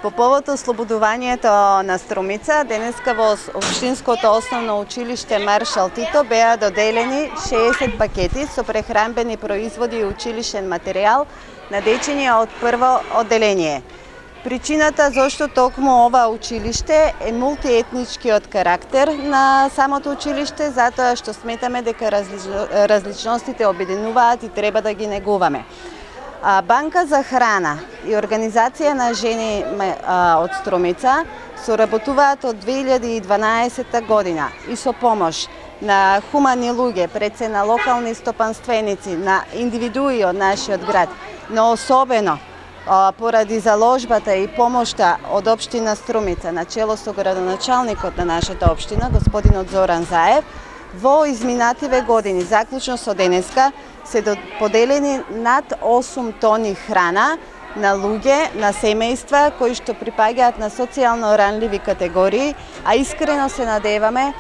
По повод ослободувањето на Струмица, денеска во Општинското основно училиште Маршал Тито беа доделени 60 пакети со прехранбени производи и училишен материјал на дечиња од прво одделение. Причината зашто токму ова училиште е мултиетничкиот карактер на самото училиште, затоа што сметаме дека различностите обединуваат и треба да ги негуваме. Банка за храна и Организација на жени од Струмица соработуваат од 2012 година и со помош на хумани луѓе, пред се на локални стопанственици, на индивидуи од нашиот град, но особено поради заложбата и помошта од општина Струмица, на чело со градоначалникот на нашата општина, господинот Зоран Заев, во изминативе години, заклучно со денеска, се поделени над 8 тони храна на луѓе, на семејства кои што припаѓаат на социјално ранливи категории, а искрено се надеваме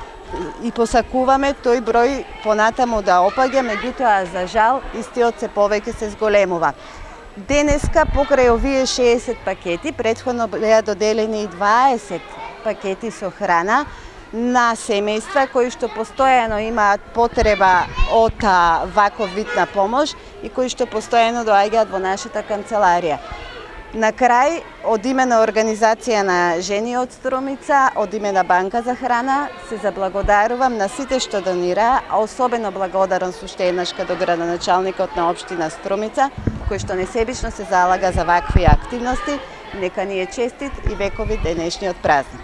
и посакуваме тој број понатаму да опаѓа, меѓутоа за жал истиот се повеќе се зголемува. Денеска покрај овие 60 пакети, претходно беа доделени 20 пакети со храна на семејства кои што постојано имаат потреба од ваков вид на помош и кои што постојано доаѓаат во нашата канцеларија. На крај, од име на Организација на жени од Струмица, од име на Банка за храна, се заблагодарувам на сите што донираа, а особено благодарам со уште еднаш каде градоначалникот на општина Струмица, кој што несебично се залага за вакви активности. Нека ни е честит и вековит денешниот празник.